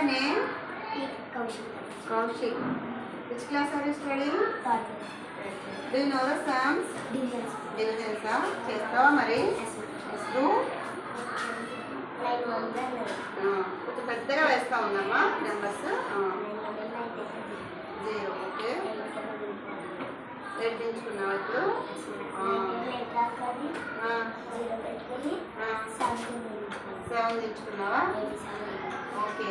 your name? Kaushik. Which class are you studying? Do you know the sums? Divisions. చేస్తావా మరి? Do? కొంచెం పెద్దగా వేస్తా ఉన్నామా నెంబర్స్? 0. ఓకే. 8 దించుకున్నావా ఇప్పుడు? 7 దించుకున్నావా? ఓకే.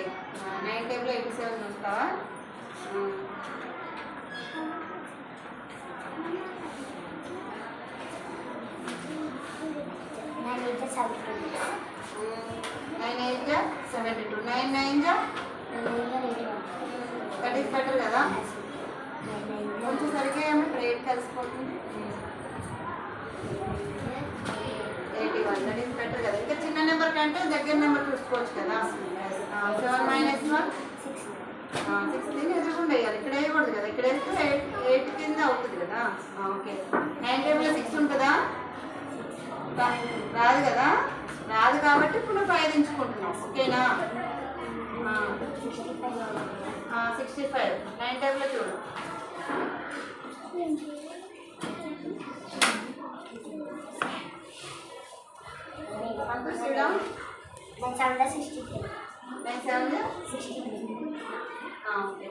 9 టేబుల్ 87 చూస్తావా? Nine 8 72. 9 9 that is better కదా? కొంచెం సరిగ్గా ఏమో 8 కలిసిపోతుంది. 81 that is better కదా? ఇంకా చిన్న నెంబర్ కంటే దగ్గర నెంబర్ చూసుకోవచ్చు కదా? 7 minus 1 16 ఎదురుకుండా వేయాలి. ఇక్కడ వేయకూడదు కదా? ఇక్కడ వేస్తే 8 కింద అవుతుంది కదా? ఓకే. 9 టేబుల్ 6 ఉంటుందా? రాదు కదా? రాదు కాబట్టి ఇప్పుడు 5 దించుకుంటున్నాం. ఓకేనా? 65. 9 టేబుల్ చూడు. సంతోషం. 9 7 63. ఓకే.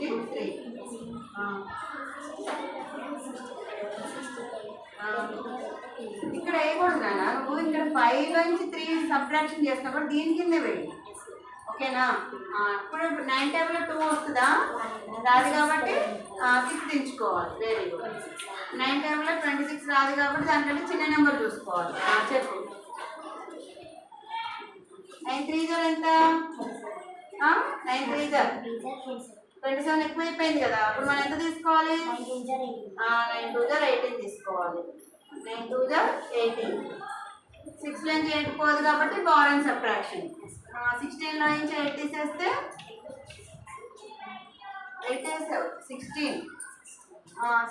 63. ఇక్కడ వేయకూడదు నాన్న. నువ్వు ఇక్కడ 5 నుంచి 3 సబ్ట్రాక్షన్ చేసినప్పుడు దీని కిందే వేయి. ఓకేనా? ఇప్పుడు 9 టేబుల్ 2 వస్తుందా? రాదు కాబట్టి 6 దించుకోవాలి. Very good. 9 టేబుల్ 26 రాదు కాబట్టి దానికంటే చిన్న నెంబర్ చూసుకోవాలి. చెప్పు. 9 3 ఎంత? 9 3 27 ఎక్కువ అయిపోయింది కదా? అప్పుడు మనం ఎంత తీసుకోవాలి? 9 2 18 తీసుకోవాలి. 9 2 18. 6 నుంచి 8 పోదు కాబట్టి పవర్ అండ్ సబ్ట్రాక్షన్. 16లో నుంచి 8 తీసేస్తే 8 16.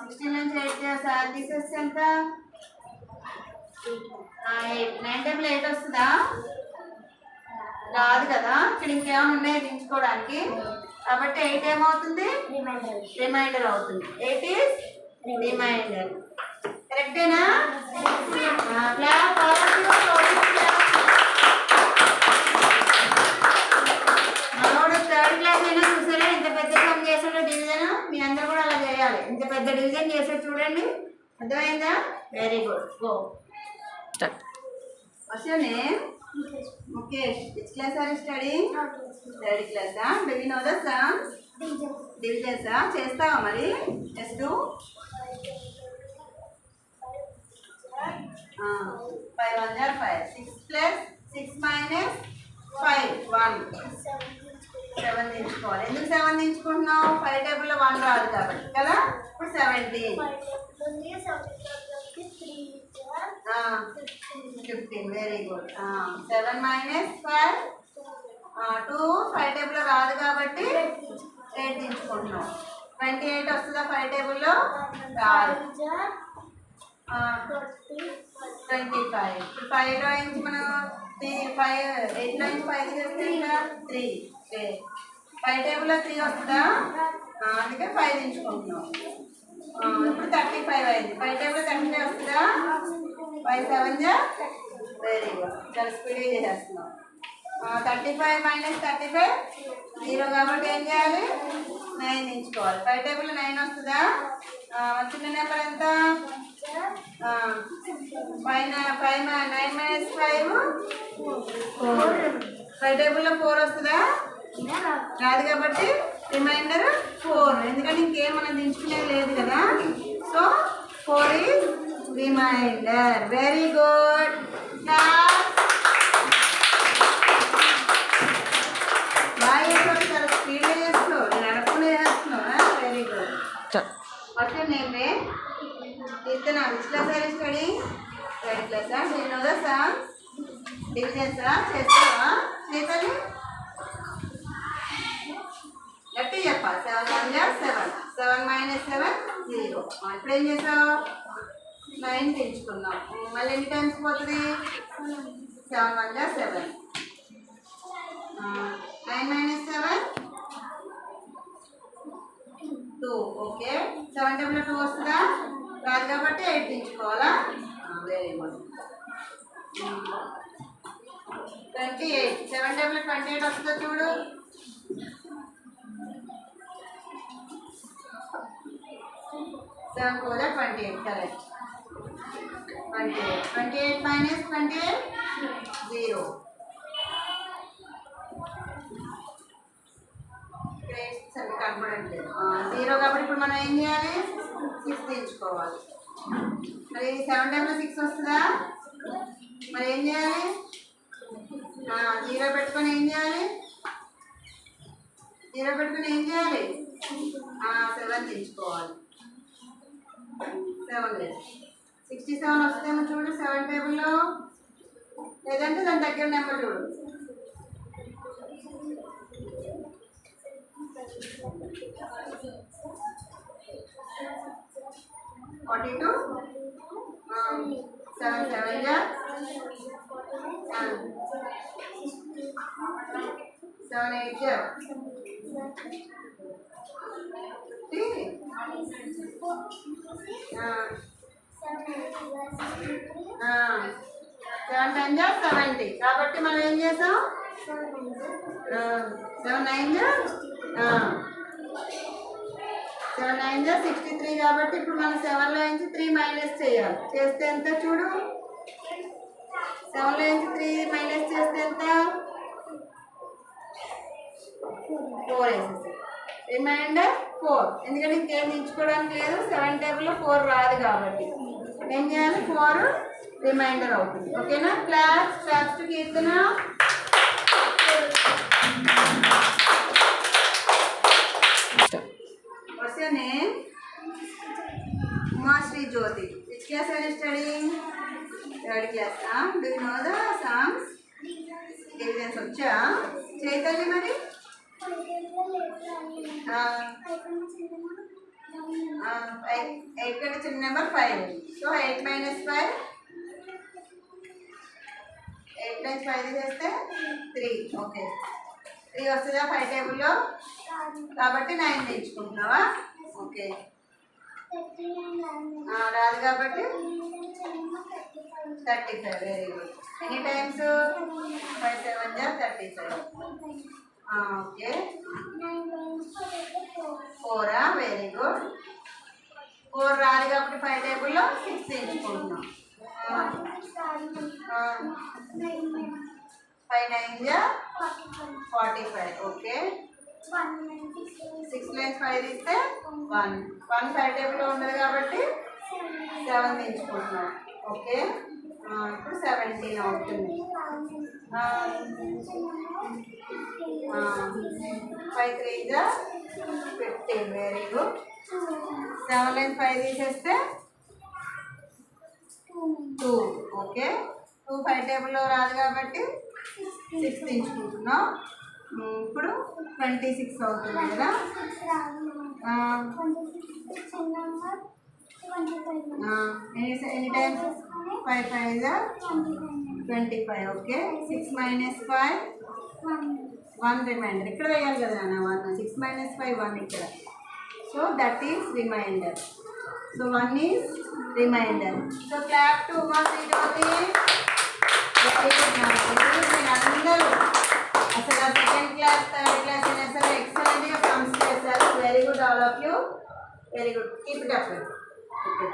16 నుంచి 8 తీసేస్తే ఎంత? 8. 9 టేబుల్ 8 వస్తుందా? రాదు కదా? ఇక్కడ ఇంకేమైనా ఉన్నాయి దించుకోవడానికి కాబట్టి 8 ఏమవుతుంది? రిమైండర్ అవుతుంది. 8 ఈజ్ రిమైండర్. కరెక్టేనా? మనోడు 3rd క్లాస్ అయినా చూసారా ఇంత పెద్ద సమ్ చేసాడు డివిజన్? మీ అందరూ కూడా అలా చేయాలి. ఇంత పెద్ద డివిజన్ చేసాడు చూడండి. అర్థమైందా? Very good. Go. What's your name? Mukesh. Which class are you studying? 3rd class. Do you know the sums? Divisions. చేస్తావా మరి? Yes, do. 5 1 5. 6 plus 6 minus 5 1. 7 దించుకోవాలి. ఎందుకు 7 దించుకుంటున్నావు? 5 టేబుల్లో 1 రాదు కాబట్టి కదా? ఇప్పుడు 17. 15. Very good. 7 minus 5 2. 5 టేబుల్లో రాదు కాబట్టి 8 దించుకుంటున్నాం. 28 వస్తుందా 5 టేబుల్లో? రాదు. 25. ఇప్పుడు 5లో నుంచి మనం 8లో నుంచి 5 చేస్తే ఇంకా 3. 5 టేబుల్లో 3 వస్తుందా? అందుకే 5 దించుకుంటున్నాం. ఇప్పుడు 35 అయింది. 5 టేబుల్ 35 వస్తుందా? 5 7 వెరీ గుడ్. చాలా స్పీడ్గా చేసేస్తున్నాం. 35 minus 35 0 కాబట్టి ఏం చేయాలి? 9 దించుకోవాలి. 5 టేబుల్ 9 వస్తుందా? చిన్న నెంబర్ ఎంత? 9 minus 5 4. 5 టేబుల్లో 4 వస్తుందా? రాదు కాబట్టి రిమైండర్ 4. ఎందుకంటే ఇంకేం మనం దించుకునేది లేదు కదా? So 4 is remainder. Very good. బాగా చేస్తావు. చాలా స్పీడ్గా చేస్తున్నావు. నేను అడగకుండా చేస్తున్నావు. Very good. What's your name? Kirtana. Which class are you studying? 3rd class. Do you know the sums? Divisions. చేస్తావా? చేయాలి. గట్టి చెప్పాలి. 7 1 7. 7 minus 7 0. ఇప్పుడు ఏం చేసావు? 9 తెచ్చుకున్నాం. మళ్ళీ ఎన్ని టైమ్స్ పోతుంది? 7 1 7. 7 టేబుల్ 2 వస్తుందా? రాదు కాబట్టి 8 తీసుకోవాలా? Very good. 28. 7 టేబుల్ 28 వస్తుందా చూడు. 7 4 28. కరెక్ట్. 28. 28 minus 28 0. కనపడట్లేదు. 0 కాబట్టి ఇప్పుడు మనం ఏం చేయాలి? 6 తీసుకోవాలి. మరి 7 టేబుల్ 6 వస్తుందా? మరి ఏం చేయాలి? 0 పెట్టుకొని ఏం చేయాలి? 0 పెట్టుకొని ఏం చేయాలి? 7 తీసుకోవాలి. 7 లేదు. 67 వస్తుందేమో చూడు 7 టేబుల్లో, లేదంటే దాని దగ్గర నెంబర్ చూడు. 42. 7 7 ja 7 8 ja 7 10 ja 70. కాబట్టి మనం ఏం చేసాం? 7 9 ja 7 9 ja 63. కాబట్టి ఇప్పుడు మనం 7లో నుంచి 3 మైనస్ చేయాలి. చేస్తే ఎంత చూడు? 7లో నుంచి 3 మైనస్ చేస్తే ఎంత? 4 వేసేసి రిమైండర్ 4. ఎందుకంటే ఇంకేం ఎంచుకోవడానికి లేదు. 7 టేబుల్లో 4 రాదు కాబట్టి ఏం చేయాలి? 4 రిమైండర్ అవుతుంది. ఓకేనా? Class to Keerthana. What's your name? Umashri Jyoti. Which class are you studying? 3rd class. Do you know the songs? Divisions వచ్చా? చైతన్య మరి? 8 కంటే చిన్న నెంబర్ 5. So 8 minus 5. 8 minus 5 చేస్తే 3. ఓకే. 3 వస్తుందా 5 టేబుల్లో? కాబట్టి 9 తెచ్చుకుంటున్నావా? ఓకే. రాదు కాబట్టి 35. Very good. Any times? 5 7 ja 35. Okay. 4. Very good. 4 రాదు కాబట్టి 5 టేబుల్లో 6 తెచ్చుకుంటున్నాం. 5 9 ja 45. ఓకే. 6 lines 5 తీస్తే 1. 1 5 టేబుల్లో ఉండదు కాబట్టి 7 తెచ్చుకుంటున్నాం. ఓకే. ఇప్పుడు 17 అవుతుంది. 5 3 ja 15. Very good. 7 lines 5 తీసేస్తే 2. ఓకే. 2 5 టేబుల్లో రాదు కాబట్టి 6 తెచ్చుకుంటున్నాం. ఇప్పుడు 26 అవుతుంది కదా? Any times? 5 5 ja 25. Okay. 6 minus 5 1 remainder. ఇక్కడ వేయాలి కదా నాన్న 1. 6 minus 5 1 ఇక్కడ. So that is reminder. So 1 is reminder. So clap to Umashree Jyothi. అందరూ అసలు 2nd class 3rd class అయినా సరే ఎక్సలెంట్గా సమ్స్ చేశారు. Very good all of you. Very good. Keep it up. Okay.